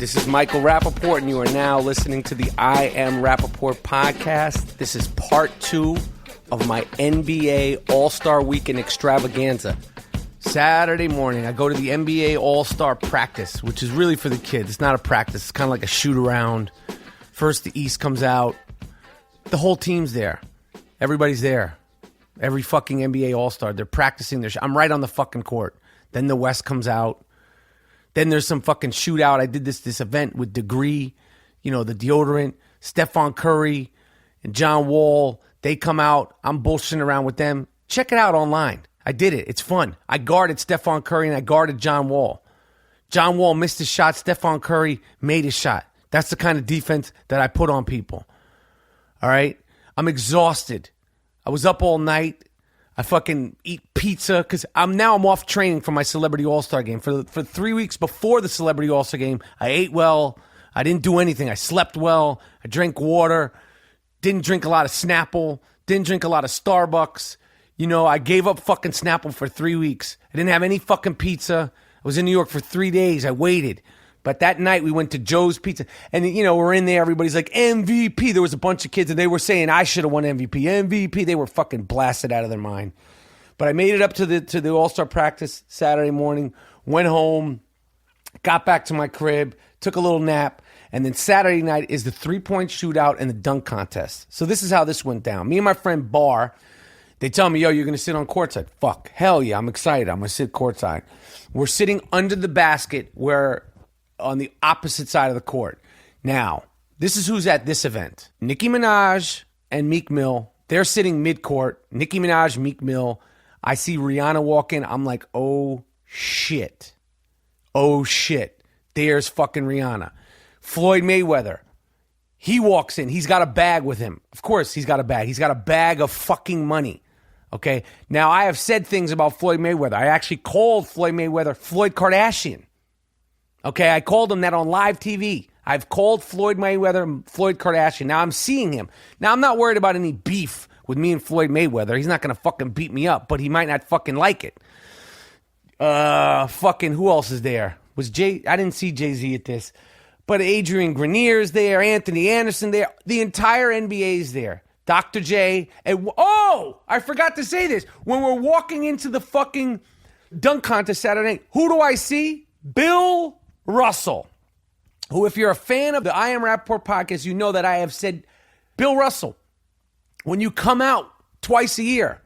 This is Michael Rapaport, and you are now listening to the I Am Rapaport podcast. This is part 2 of my NBA All-Star Weekend extravaganza. Saturday morning, I go to the NBA All-Star practice, which is really for the kids. It's not a practice. It's kind of like a shoot-around. First, the East comes out. The whole team's there. Everybody's there. Every fucking NBA All-Star. They're practicing their I'm right on the fucking court. Then the West comes out. Then there's some fucking shootout. I did this event with Degree, the deodorant, Stephon Curry, and John Wall. They come out. I'm bullshitting around with them. Check it out online. I did it. It's fun. I guarded Stephon Curry and I guarded John Wall. John Wall missed his shot. Stephon Curry made his shot. That's the kind of defense that I put on people. All right? I'm exhausted. I was up all night. I fucking eat pizza because I'm off training for my Celebrity All-Star game. For 3 weeks before the Celebrity All-Star game, I ate well. I didn't do anything. I slept well. I drank water. Didn't drink a lot of Snapple. Didn't drink a lot of Starbucks. I gave up fucking Snapple for 3 weeks. I didn't have any fucking pizza. I was in New York for 3 days. I waited. But that night we went to Joe's Pizza. And, we're in there. Everybody's like, MVP. There was a bunch of kids and they were saying I should have won MVP. MVP. They were fucking blasted out of their mind. But I made it up to the All-Star practice Saturday morning. Went home. Got back to my crib. Took a little nap. And then Saturday night is the three-point shootout and the dunk contest. So this is how this went down. Me and my friend Barr, they tell me, yo, you're going to sit on courtside. Fuck. Hell yeah. I'm excited. I'm going to sit courtside. We're sitting under the basket on the opposite side of the court. Now, this is who's at this event. Nicki Minaj and Meek Mill. They're sitting mid-court. Nicki Minaj, Meek Mill. I see Rihanna walk in. I'm like, oh, shit. Oh, shit. There's fucking Rihanna. Floyd Mayweather. He walks in. He's got a bag with him. Of course, he's got a bag. He's got a bag of fucking money. Okay? Now, I have said things about Floyd Mayweather. I actually called Floyd Mayweather Floyd Kardashian. Okay, I called him that on live TV. I've called Floyd Mayweather Floyd Kardashian. Now I'm seeing him. Now I'm not worried about any beef with me and Floyd Mayweather. He's not going to fucking beat me up, but he might not fucking like it. Fucking who else is there? I didn't see Jay-Z at this. But Adrian Grenier's there, Anthony Anderson there. The entire NBA's there. Dr. J. And I forgot to say this. When we're walking into the fucking dunk contest Saturday night, who do I see? Bill Russell, who, if you're a fan of the I Am Rapaport podcast, you know that I have said, Bill Russell, when you come out twice a year,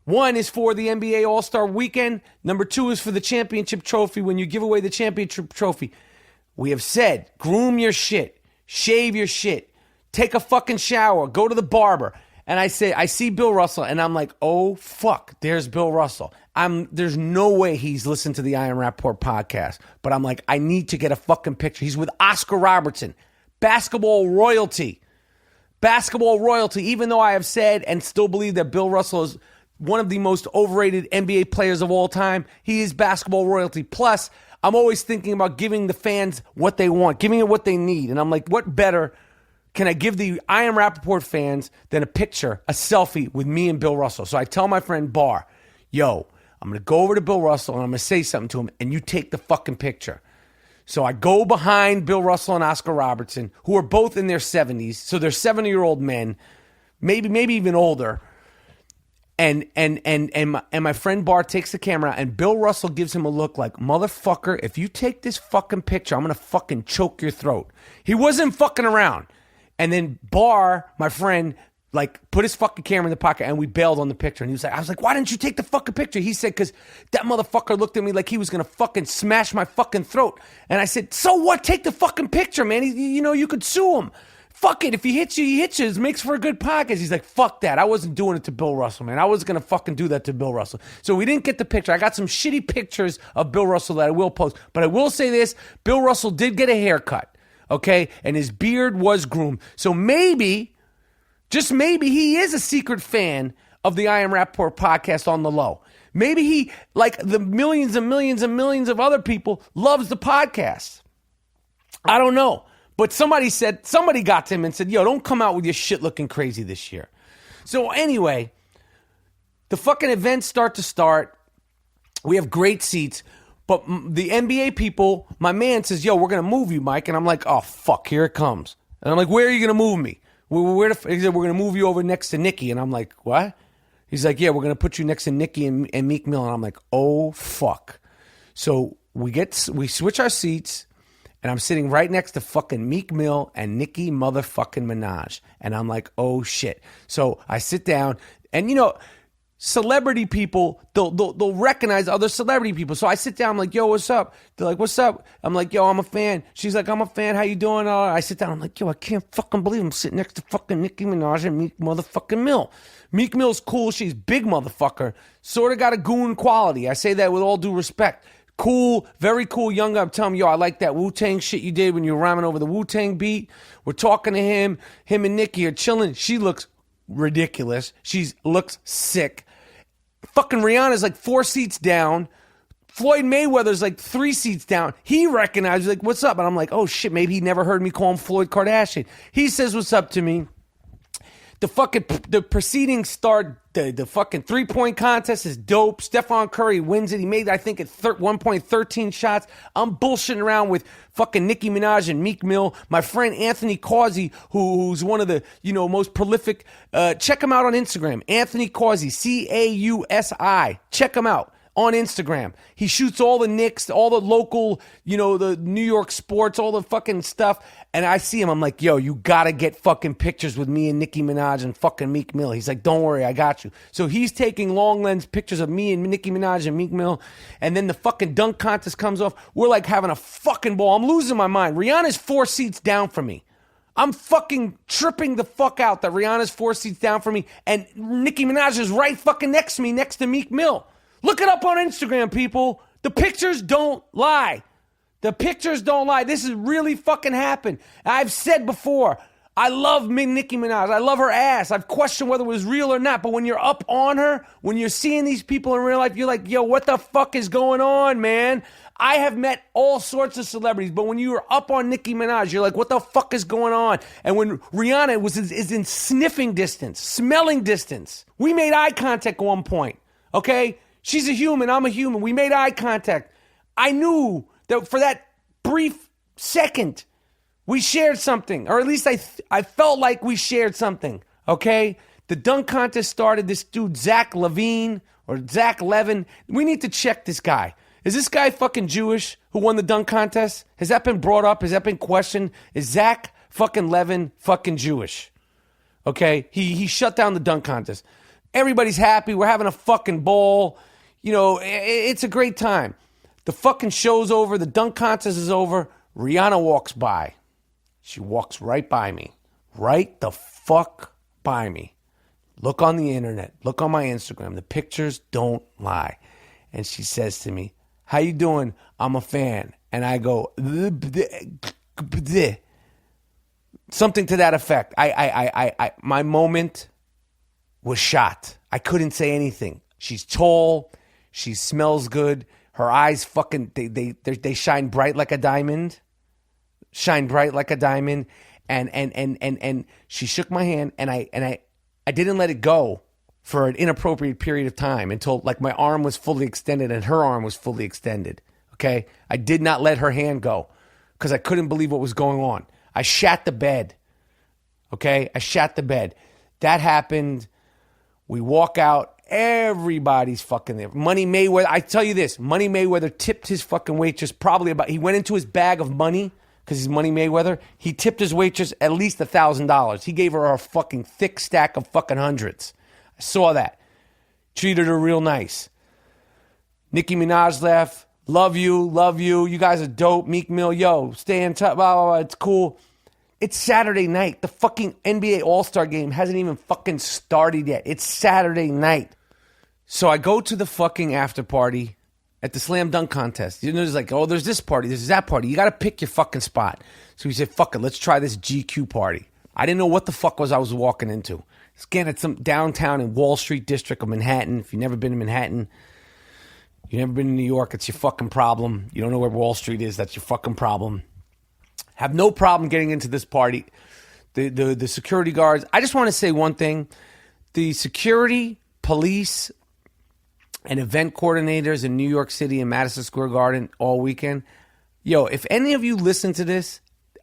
one is for the NBA All-Star Weekend, number 2 is for the championship trophy, when you give away the championship trophy. We have said, groom your shit, shave your shit, take a fucking shower, go to the barber. And I see Bill Russell, and I'm like, oh, fuck, there's Bill Russell. There's no way he's listened to the I Am Rapaport podcast. But I'm like, I need to get a fucking picture. He's with Oscar Robertson, basketball royalty. Basketball royalty, even though I have said and still believe that Bill Russell is one of the most overrated NBA players of all time, he is basketball royalty. Plus, I'm always thinking about giving the fans what they want, giving it what they need. And I'm like, what better can I give the I Am Rapaport fans than a picture, a selfie with me and Bill Russell? So I tell my friend Barr, yo, I'm going to go over to Bill Russell and I'm going to say something to him and you take the fucking picture. So I go behind Bill Russell and Oscar Robertson, who are both in their 70s. So they're 70-year-old men, maybe even older. And my friend Barr takes the camera and Bill Russell gives him a look like, motherfucker, if you take this fucking picture, I'm going to fucking choke your throat. He wasn't fucking around. And then Barr, my friend, put his fucking camera in the pocket and we bailed on the picture. And he was like, I was like, why didn't you take the fucking picture? He said, because that motherfucker looked at me like he was going to fucking smash my fucking throat. And I said, so what? Take the fucking picture, man. You could sue him. Fuck it. If he hits you, he hits you. It makes for a good podcast. He's like, fuck that. I wasn't doing it to Bill Russell, man. I was going to fucking do that to Bill Russell. So we didn't get the picture. I got some shitty pictures of Bill Russell that I will post. But I will say this. Bill Russell did get a haircut. Okay, and his beard was groomed. So maybe, just maybe, he is a secret fan of the I Am Rapaport podcast on the low. Maybe he, like the millions and millions and millions of other people, loves the podcast. I don't know. But somebody got to him and said, yo, don't come out with your shit looking crazy this year. So anyway, the fucking events start. We have great seats. But the NBA people, my man says, yo, we're going to move you, Mike. And I'm like, oh, fuck, here it comes. And I'm like, where are you going to move me? He said, we're going to move you over next to Nicki. And I'm like, what? He's like, yeah, we're going to put you next to Nicki and Meek Mill. And I'm like, oh, fuck. So we switch our seats, and I'm sitting right next to fucking Meek Mill and Nicki motherfucking Minaj. And I'm like, oh, shit. So I sit down, and, you know, celebrity people, they'll recognize other celebrity people. So I sit down, I'm like, yo, what's up? They're like, what's up? I'm like, yo, I'm a fan. She's like, I'm a fan. How you doing? I sit down, I'm like, yo, I can't fucking believe I'm sitting next to fucking Nicki Minaj and Meek motherfucking Mill. Meek Mill's cool. She's big motherfucker. Sort of got a goon quality. I say that with all due respect. Cool, very cool young guy. I'm telling you, yo, I like that Wu-Tang shit you did when you were rhyming over the Wu-Tang beat. We're talking to him. Him and Nicki are chilling. She looks ridiculous. She looks sick. Fucking Rihanna's like 4 seats down. Floyd Mayweather's like 3 seats down. He recognizes, like, what's up? And I'm like, oh shit, maybe he never heard me call him Floyd Kardashian. He says, what's up to me. The proceedings start. The fucking 3-point contest is dope. Stephon Curry wins it. He made, I think, at 1 point 13 shots. I'm bullshitting around with fucking Nicki Minaj and Meek Mill. My friend Anthony Causey, who's one of the, you know, most prolific. Check him out on Instagram. Anthony Causey, Causi. Check him out on Instagram. He shoots all the Knicks, all the local, you know, the New York sports, all the fucking stuff. And I see him. I'm like, yo, you got to get fucking pictures with me and Nicki Minaj and fucking Meek Mill. He's like, don't worry, I got you. So he's taking long lens pictures of me and Nicki Minaj and Meek Mill. And then the fucking dunk contest comes off. We're like having a fucking ball. I'm losing my mind. Rihanna's 4 seats down from me. I'm fucking tripping the fuck out that Rihanna's 4 seats down from me. And Nicki Minaj is right fucking next to me, next to Meek Mill. Look it up on Instagram, people. The pictures don't lie. The pictures don't lie. This has really fucking happened. I've said before, I love Nicki Minaj. I love her ass. I've questioned whether it was real or not. But when you're up on her, when you're seeing these people in real life, you're like, yo, what the fuck is going on, man? I have met all sorts of celebrities, but when you were up on Nicki Minaj, you're like, what the fuck is going on? And when Rihanna is in sniffing distance, smelling distance, we made eye contact at one point, okay? She's a human, I'm a human. We made eye contact. I knew that for that brief second, we shared something, or at least I felt like we shared something, okay? The dunk contest started. This dude, Zach Levine, or Zach Levin, we need to check this guy. Is this guy fucking Jewish who won the dunk contest? Has that been brought up? Has that been questioned? Is Zach fucking Levin fucking Jewish? Okay? He shut down the dunk contest. Everybody's happy. We're having a fucking ball. You know, it's a great time. The fucking show's over. The dunk contest is over. Rihanna walks by. She walks right by me. Right the fuck by me. Look on the internet. Look on my Instagram. The pictures don't lie. And she says to me, how you doing? I'm a fan. And I go, something to that effect. My moment was shot. I couldn't say anything. She's tall. She smells good. Her eyes fucking, they shine bright like a diamond. Shine bright like a diamond. And she shook my hand, and I didn't let it go for an inappropriate period of time until like my arm was fully extended and her arm was fully extended. Okay? I did not let her hand go because I couldn't believe what was going on. I shat the bed. Okay? I shat the bed. That happened. We walk out. Everybody's fucking there. Money Mayweather. I tell you this. Money Mayweather tipped his fucking waitress probably about, he went into his bag of money because he's Money Mayweather. He tipped his waitress at least $1,000. He gave her a fucking thick stack of fucking hundreds. I saw that. Treated her real nice. Nicki Minaj left. Love you. You guys are dope. Meek Mill, yo, stay in touch. Blah, blah, blah. It's cool. It's Saturday night. The fucking NBA All-Star game hasn't even fucking started yet. It's Saturday night. So I go to the fucking after party at the slam dunk contest. You know, there's like, oh, there's this party, there's that party. You got to pick your fucking spot. So we said, fuck it, let's try this GQ party. I didn't know what the fuck I was walking into. It's again at some downtown in Wall Street district of Manhattan. If you've never been to Manhattan, you've never been to New York, it's your fucking problem. You don't know where Wall Street is, that's your fucking problem. Have no problem getting into this party. The security guards. I just want to say one thing. The security, police, and event coordinators in New York City and Madison Square Garden all weekend. Yo, if any of you listen to this,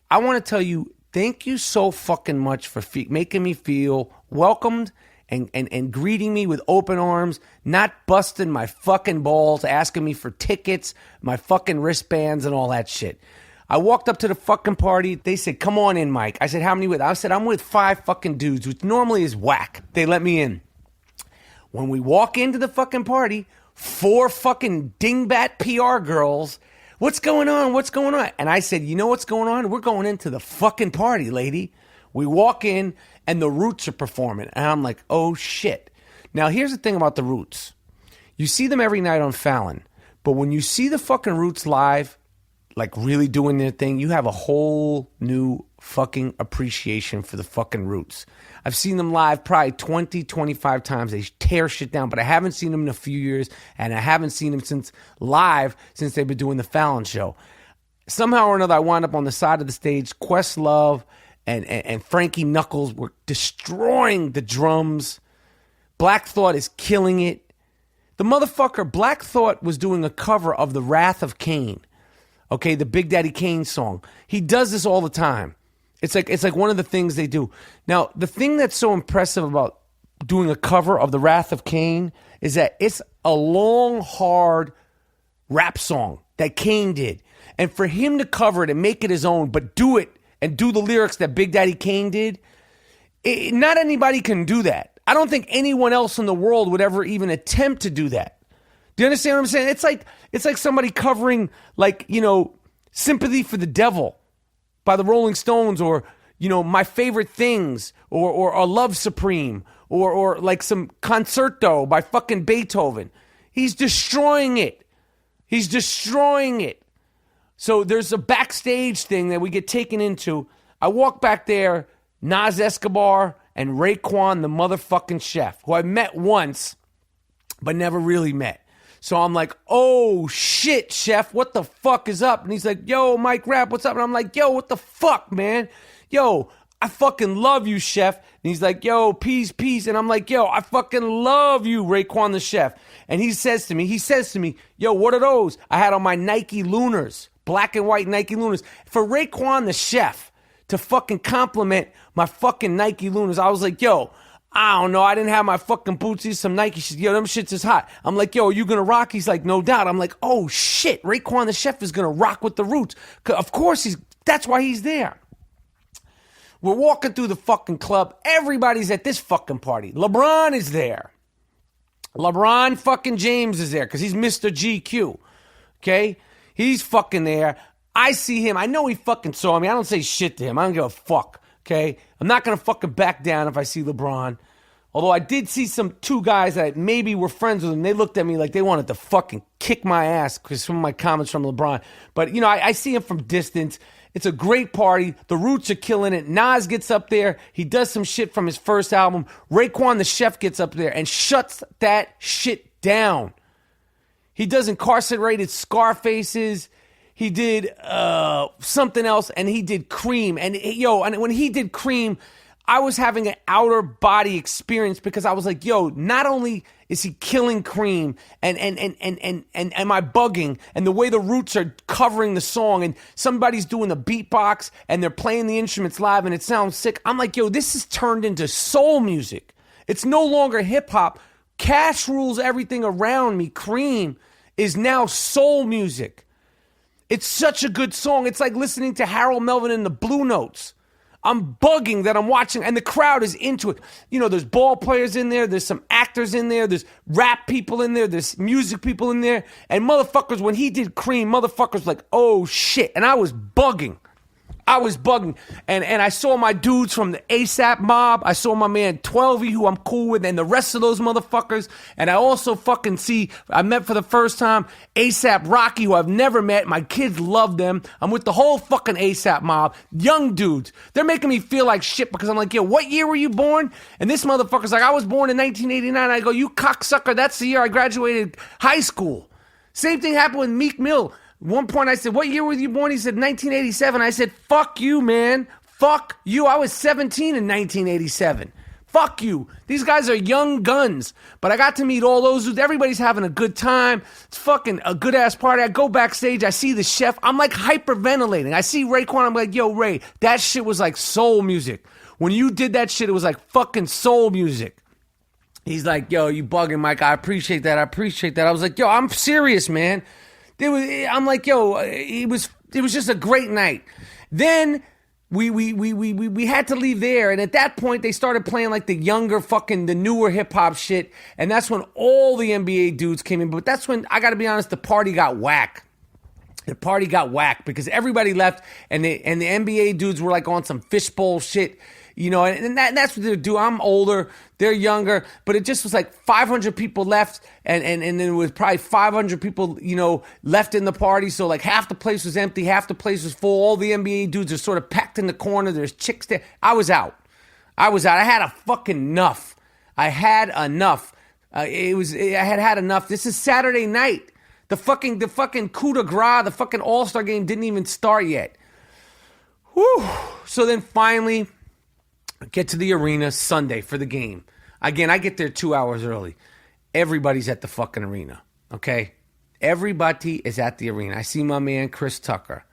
I want to tell you, thank you so fucking much for making me feel welcomed and greeting me with open arms, not busting my fucking balls, asking me for tickets, my fucking wristbands and all that shit. I walked up to the fucking party. They said, come on in, Mike. I said, how many with? I said, I'm with 5 fucking dudes, which normally is whack. They let me in. When we walk into the fucking party, 4 fucking dingbat PR girls. What's going on? What's going on? And I said, you know what's going on? We're going into the fucking party, lady. We walk in and the Roots are performing. And I'm like, oh shit. Now here's the thing about the Roots. You see them every night on Fallon. But when you see the fucking Roots live, like really doing their thing, you have a whole new fucking appreciation for the fucking Roots. I've seen them live probably 20, 25 times. They tear shit down, but I haven't seen them in a few years, and I haven't seen them since they've been doing the Fallon show. Somehow or another, I wound up on the side of the stage. Questlove and Frankie Knuckles were destroying the drums. Black Thought is killing it. The motherfucker, Black Thought, was doing a cover of The Wrath of Cain. Okay, the Big Daddy Kane song. He does this all the time. It's like one of the things they do. Now, the thing that's so impressive about doing a cover of The Wrath of Cain is that it's a long, hard rap song that Kane did. And for him to cover it and make it his own, but do it and do the lyrics that Big Daddy Kane did, not anybody can do that. I don't think anyone else in the world would ever even attempt to do that. Do you understand what I'm saying? It's like somebody covering, like, you know, Sympathy for the Devil by the Rolling Stones, or, you know, My Favorite Things, or Love Supreme, or like some Concerto by fucking Beethoven. He's destroying it. He's destroying it. So there's a backstage thing that we get taken into. I walk back there, Nas Escobar and Raekwon the motherfucking Chef, who I met once, but never really met. So I'm like, oh shit, Chef, what the fuck is up? And he's like, yo, Mike Rap, what's up? And I'm like, yo, what the fuck, man? Yo, I fucking love you, Chef. And he's like, yo, peace. And I'm like, yo, I fucking love you, Raekwon the Chef. And he says to me, yo, what are those? I had on my Nike Lunars, black and white Nike Lunars. For Raekwon the Chef to fucking compliment my fucking Nike Lunars, I was like, yo, I don't know. I didn't have my fucking bootsies, some Nike shit. Yo, them shits is hot. I'm like, yo, are you going to rock? He's like, no doubt. I'm like, oh shit, Raekwon the Chef is going to rock with the Roots. Of course, that's why he's there. We're walking through the fucking club. Everybody's at this fucking party. LeBron is there. LeBron fucking James is there because he's Mr. GQ. Okay? He's fucking there. I see him. I know he fucking saw me. I don't say shit to him. I don't give a fuck. Okay? I'm not going to fucking back down if I see LeBron. Although I did see 2 guys that maybe were friends with him. They looked at me like they wanted to fucking kick my ass because some of my comments from LeBron. But, you know, I see him from distance. It's a great party. The Roots are killing it. Nas gets up there. He does some shit from his first album. Raekwon the Chef gets up there and shuts that shit down. He does Incarcerated Scarfaces. He did something else, and he did Cream. And when he did Cream, I was having an outer body experience because I was like, yo, not only is he killing Cream and am I bugging, and the way the Roots are covering the song and somebody's doing the beatbox and they're playing the instruments live and it sounds sick. I'm like, yo, this is turned into soul music. It's no longer hip hop. Cash rules everything around me. Cream is now soul music. It's such a good song. It's like listening to Harold Melvin and the Blue Notes. I'm bugging that I'm watching, and the crowd is into it. You know, there's ball players in there, there's some actors in there, there's rap people in there, there's music people in there, and motherfuckers, when he did Cream, motherfuckers like, oh shit, and I was bugging. And I saw my dudes from the ASAP mob. I saw my man 12E, who I'm cool with, and the rest of those motherfuckers. And I also I met for the first time ASAP Rocky, who I've never met. My kids love them. I'm with the whole fucking ASAP mob. Young dudes. They're making me feel like shit because I'm like, yo, what year were you born? And this motherfucker's like, I was born in 1989. I go, you cocksucker, that's the year I graduated high school. Same thing happened with Meek Mill. One point I said, what year were you born? He said, 1987. I said, fuck you, man. Fuck you. I was 17 in 1987. Fuck you. These guys are young guns. But I got to meet all those dudes. Everybody's having a good time. It's fucking a good-ass party. I go backstage. I see the chef. I'm like hyperventilating. I see Raekwon. I'm like, yo, Ray, that shit was like soul music. When you did that shit, it was like fucking soul music. He's like, yo, you bugging, Mike. I appreciate that. I was like, yo, I'm serious, man. I'm like, yo, it was just a great night. Then we had to leave there, and at that point they started playing like the newer hip hop shit, and that's when all the NBA dudes came in. But that's when, I got to be honest, the party got whack. The party got whacked because everybody left, and the NBA dudes were like on some fishbowl shit. And that's what they do. I'm older, they're younger, but it just was like 500 people left, and then it was probably 500 people, left in the party. So like half the place was empty, half the place was full. All the NBA dudes are sort of packed in the corner. There's chicks there. I was out. I had a fucking enough. I had enough. I had enough. This is Saturday night. The fucking coup de grace, the fucking All-Star game didn't even start yet. Whew. So then finally, get to the arena Sunday for the game. Again, I get there 2 hours early. Everybody's at the fucking arena, okay? Everybody is at the arena. I see my man Chris Tucker.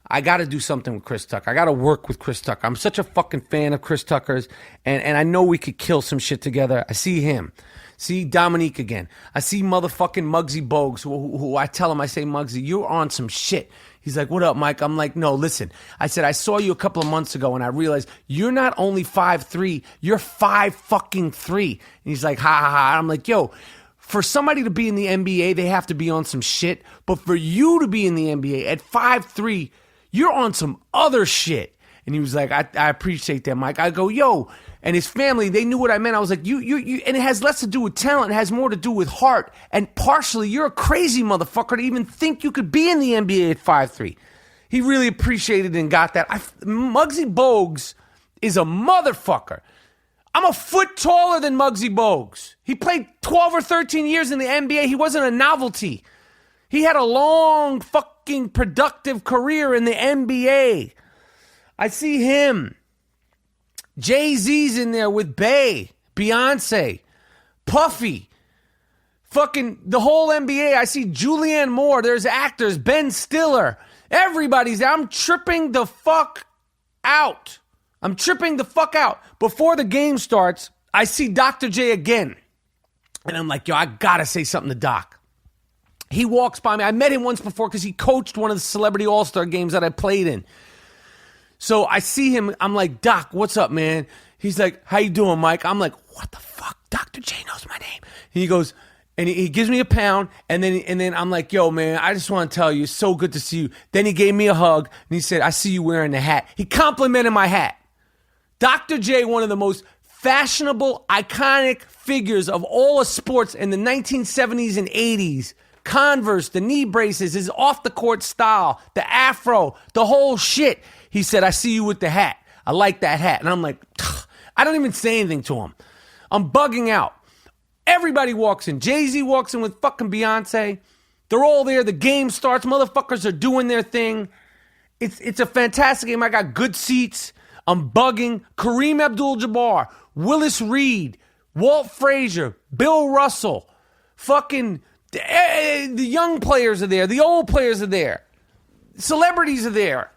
I got to do something with Chris Tucker. I got to work with Chris Tucker. I'm such a fucking fan of Chris Tucker's, and I know we could kill some shit together. I see him. See Dominique again. I see motherfucking Muggsy Bogues, who I tell him, I say, Muggsy, you're on some shit. He's like, what up, Mike? I'm like, no, listen. I said, I saw you a couple of months ago, and I realized you're not only 5'3", you're 5'3". And he's like, ha, ha, ha. I'm like, yo, for somebody to be in the NBA, they have to be on some shit. But for you to be in the NBA at 5'3", you're on some other shit. And he was like, I appreciate that, Mike. I go, yo, and his family, they knew what I meant. I was like, you, and it has less to do with talent. It has more to do with heart. And partially, you're a crazy motherfucker to even think you could be in the NBA at 5'3". He really appreciated and got that. Muggsy Bogues is a motherfucker. I'm a foot taller than Muggsy Bogues. He played 12 or 13 years in the NBA. He wasn't a novelty. He had a long fucking productive career in the NBA. I see him. Jay-Z's in there with Beyonce, Puffy, fucking the whole NBA. I see Julianne Moore. There's actors, Ben Stiller. Everybody's there. I'm tripping the fuck out. Before the game starts, I see Dr. J again. And I'm like, yo, I gotta say something to Doc. He walks by me. I met him once before because he coached one of the Celebrity All-Star games that I played in. So I see him. I'm like, Doc, what's up, man? He's like, how you doing, Mike? I'm like, what the fuck? Dr. J knows my name. And he goes, and he gives me a pound. And then I'm like, yo, man, I just want to tell you, it's so good to see you. Then he gave me a hug. And he said, I see you wearing the hat. He complimented my hat. Dr. J, one of the most fashionable, iconic figures of all of sports in the 1970s and 80s. Converse, the knee braces, his off-the-court style, the afro, the whole shit. He said, I see you with the hat. I like that hat. And I'm like, I don't even say anything to him. I'm bugging out. Everybody walks in. Jay-Z walks in with fucking Beyonce. They're all there. The game starts. Motherfuckers are doing their thing. It's a fantastic game. I got good seats. I'm bugging. Kareem Abdul Jabbar, Willis Reed, Walt Frazier, Bill Russell, fucking the young players are there. The old players are there. Celebrities are there.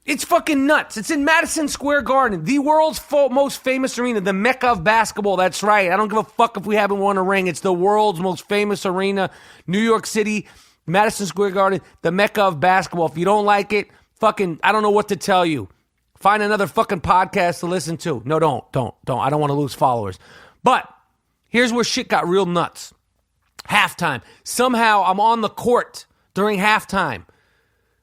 It's fucking nuts. It's in Madison Square Garden, the world's most famous arena, the Mecca of basketball. That's right. I don't give a fuck if we haven't won a ring. It's the world's most famous arena, New York City, Madison Square Garden, the Mecca of basketball. If you don't like it, fucking, I don't know what to tell you. Find another fucking podcast to listen to. No, don't. I don't want to lose followers. But here's where shit got real nuts. Halftime. Somehow I'm on the court during halftime.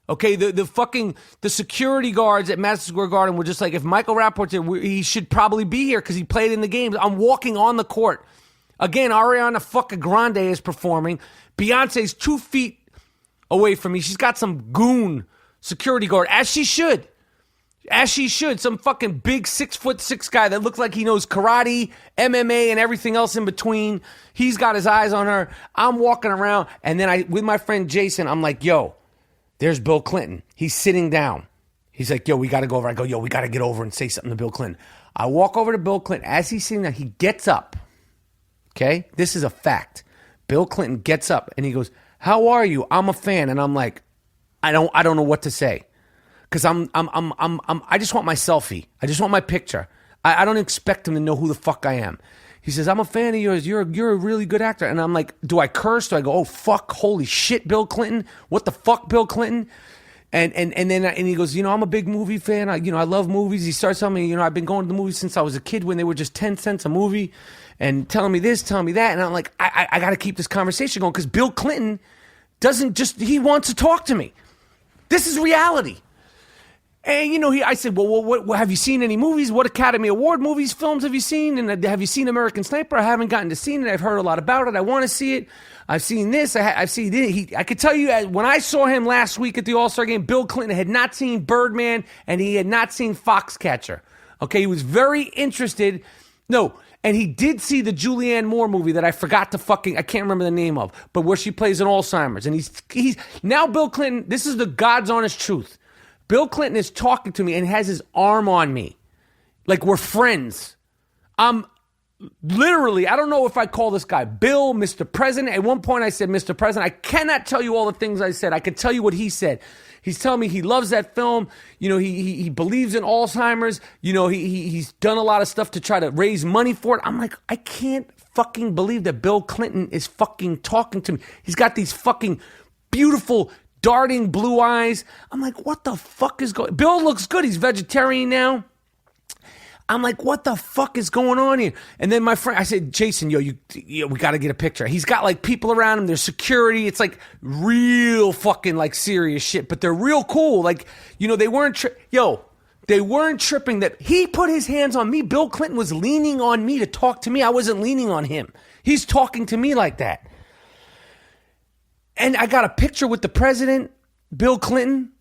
Okay, the security guards at Madison Square Garden were just like, if Michael Rappaport's here, he should probably be here because he played in the games. I'm walking on the court. Again, Ariana fucking Grande is performing. Beyonce's 2 feet away from me. She's got some goon security guard, as she should. As she should. Some fucking big 6'6" guy that looks like he knows karate, MMA, and everything else in between. He's got his eyes on her. I'm walking around, and then with my friend Jason, I'm like, yo, there's Bill Clinton. He's sitting down. He's like, yo, we got to go over. I go, yo, we got to get over and say something to Bill Clinton. I walk over to Bill Clinton. As he's sitting there, he gets up. Okay? This is a fact. Bill Clinton gets up and he goes, how are you? I'm a fan. And I'm like, I don't know what to say. Because I just want my selfie. I just want my picture. I don't expect him to know who the fuck I am. He says, I'm a fan of yours. You're a really good actor. And I'm like, do I curse? Do I go, oh, fuck, holy shit, Bill Clinton? What the fuck, Bill Clinton? And then he goes, I'm a big movie fan. I love movies. He starts telling me, I've been going to the movies since I was a kid when they were just 10 cents a movie, and telling me this, telling me that. And I'm like, I got to keep this conversation going because Bill Clinton he wants to talk to me. This is reality. And, I said, well, what, have you seen any movies? What Academy Award movies, films have you seen? And have you seen American Sniper? I haven't gotten to see it. I've heard a lot about it. I want to see it. I've seen this. I've seen it. I could tell you, when I saw him last week at the All-Star game, Bill Clinton had not seen Birdman and he had not seen Foxcatcher. Okay, he was very interested. No, and he did see the Julianne Moore movie that I forgot to I can't remember the name of, but where she plays an Alzheimer's. And he's now Bill Clinton, this is the God's honest truth. Bill Clinton is talking to me and has his arm on me. Like we're friends. I'm literally, I don't know if I call this guy Bill, Mr. President. At one point I said, Mr. President. I cannot tell you all the things I said. I can tell you what he said. He's telling me he loves that film. He believes in Alzheimer's. He's done a lot of stuff to try to raise money for it. I'm like, I can't fucking believe that Bill Clinton is fucking talking to me. He's got these fucking beautiful darting blue eyes. I'm like, what the fuck is going on? Bill looks good. He's vegetarian now. I'm like, what the fuck is going on here? And then my friend, I said, Jason, we got to get a picture. He's got like people around him. There's security. It's like real fucking like serious shit, but they're real cool. Like, they weren't, they weren't tripping that he put his hands on me. Bill Clinton was leaning on me to talk to me. I wasn't leaning on him. He's talking to me like that. And I got a picture with the president, Bill Clinton,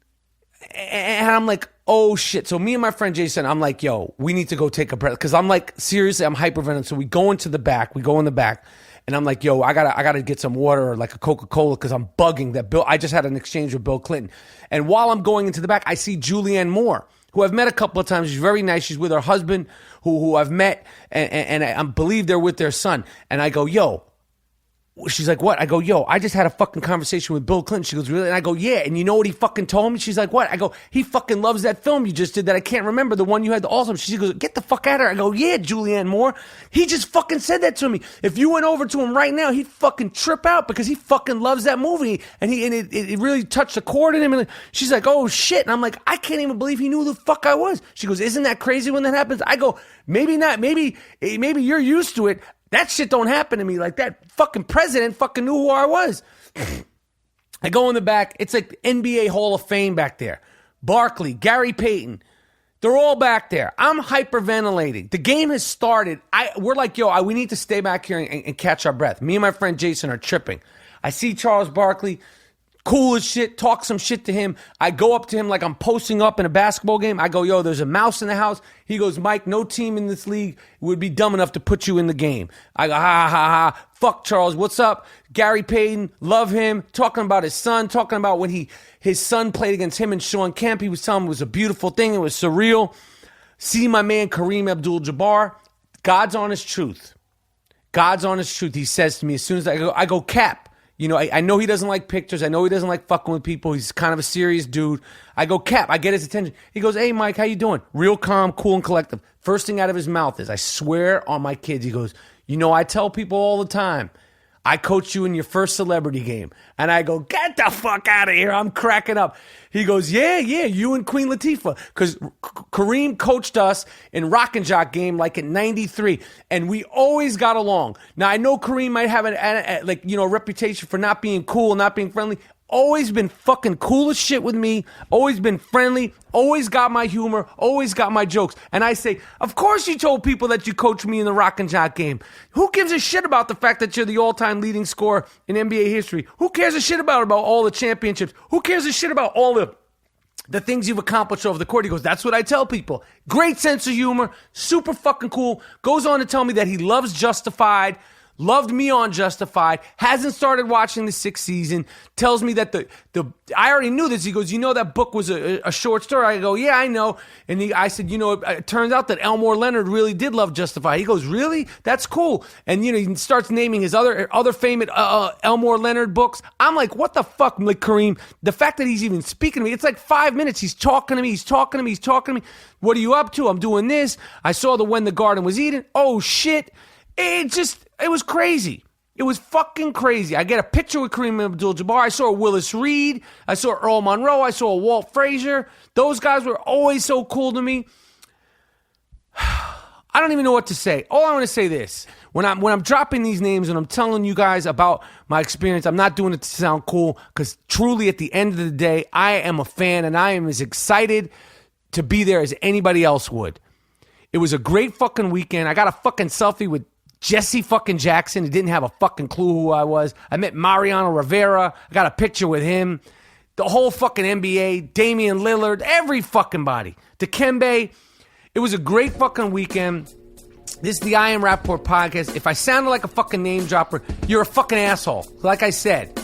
and I'm like, oh shit. So me and my friend Jason, I'm like, yo, we need to go take a breath. Because I'm like, seriously, I'm hyperventilating. So we go in the back, and I'm like, yo, I gotta get some water or like a Coca-Cola because I'm bugging that I just had an exchange with Bill Clinton. And while I'm going into the back, I see Julianne Moore, who I've met a couple of times. She's very nice. She's with her husband, who I've met, and I believe they're with their son. And I go, yo. She's like, what? I go, yo, I just had a fucking conversation with Bill Clinton. She goes, really? And I go, yeah. And you know what he fucking told me? She's like, what? I go, he fucking loves that film you just did that I can't remember, the one you had the Alzheimer's. She goes, get the fuck out of here. I go, yeah, Julianne Moore. He just fucking said that to me. If you went over to him right now, he'd fucking trip out because he fucking loves that movie. And it really touched a chord in him. And she's like, oh shit. And I'm like, I can't even believe he knew who the fuck I was. She goes, isn't that crazy when that happens? I go, maybe not. Maybe you're used to it. That shit don't happen to me like that. Fucking president fucking knew who I was. I go in the back. It's like NBA Hall of Fame back there. Barkley, Gary Payton. They're all back there. I'm hyperventilating. The game has started. We're like, yo, we need to stay back here and catch our breath. Me and my friend Jason are tripping. I see Charles Barkley. Cool as shit, talk some shit to him. I go up to him like I'm posting up in a basketball game. I go, yo, there's a mouse in the house. He goes, Mike, no team in this league would be dumb enough to put you in the game. I go, ha, ha, ha. Fuck Charles, what's up? Gary Payton, love him. Talking about his son, talking about when his son played against him and Sean Kemp. He was telling him it was a beautiful thing. It was surreal. See my man Kareem Abdul Jabbar. God's honest truth. God's honest truth. He says to me as soon as I go, Cap. I know he doesn't like pictures. I know he doesn't like fucking with people. He's kind of a serious dude. I go, Cap, I get his attention. He goes, hey, Mike, how you doing? Real calm, cool, and collective. First thing out of his mouth is, I swear on my kids, he goes, I tell people all the time, I coached you in your first celebrity game. And I go, get the fuck out of here. I'm cracking up. He goes, yeah, you and Queen Latifah. Because Kareem coached us in Rock and Jock game like in 93. And we always got along. Now, I know Kareem might have a reputation for not being cool, not being friendly. Always been fucking cool as shit with me. Always been friendly. Always got my humor. Always got my jokes. And I say, of course you told people that you coached me in the Rock and Jock game. Who gives a shit about the fact that you're the all-time leading scorer in NBA history? Who cares a shit about all the championships? Who cares a shit about all the things you've accomplished over the court? He goes, that's what I tell people. Great sense of humor. Super fucking cool. Goes on to tell me that he loves Justified. loved me on Justified, hasn't started watching the 6th season, tells me that I already knew this. He goes, you know that book was a short story? I go, yeah, I know. And I said, it turns out that Elmore Leonard really did love Justified. He goes, really? That's cool. And, he starts naming his other famous Elmore Leonard books. I'm like, what the fuck, like, Kareem? The fact that he's even speaking to me, it's like 5 minutes. He's talking to me. What are you up to? I'm doing this. I saw When the Garden Was Eden. Oh, shit. It was crazy. It was fucking crazy. I get a picture with Kareem Abdul Jabbar. I saw Willis Reed. I saw Earl Monroe. I saw Walt Frazier. Those guys were always so cool to me. I don't even know what to say. All I want to say this. When I'm dropping these names and I'm telling you guys about my experience, I'm not doing it to sound cool, because truly at the end of the day, I am a fan and I am as excited to be there as anybody else would. It was a great fucking weekend. I got a fucking selfie with Jesse fucking Jackson. He didn't have a fucking clue who I was. I met Mariano Rivera. I got a picture with him. The whole fucking NBA, Damian Lillard, every fucking body. Dikembe. It was a great fucking weekend. This is the I Am Rapaport podcast. If I sounded like a fucking name dropper, you're a fucking asshole. Like I said,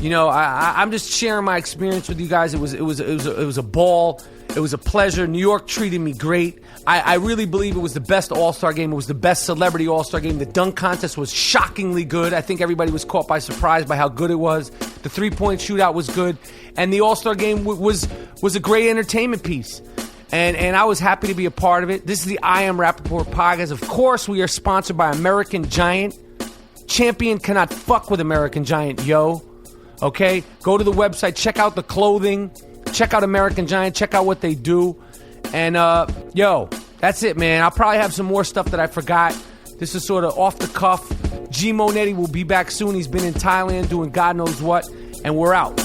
I'm just sharing my experience with you guys. It was a ball. It was a pleasure. New York treated me great. I really believe it was the best All-Star game. It was the best celebrity All-Star game. The dunk contest was shockingly good. I think everybody was caught by surprise by how good it was. The three-point shootout was good. And the All-Star game was a great entertainment piece. And I was happy to be a part of it. This is the I Am Rapaport podcast. Of course, we are sponsored by American Giant. Champion cannot fuck with American Giant, yo. Okay? Go to the website. Check out the clothing. Check out American Giant. Check out what they do. And, that's it, man. I'll probably have some more stuff that I forgot. This is sort of off the cuff. G Monetti will be back soon. He's been in Thailand doing God knows what. And we're out.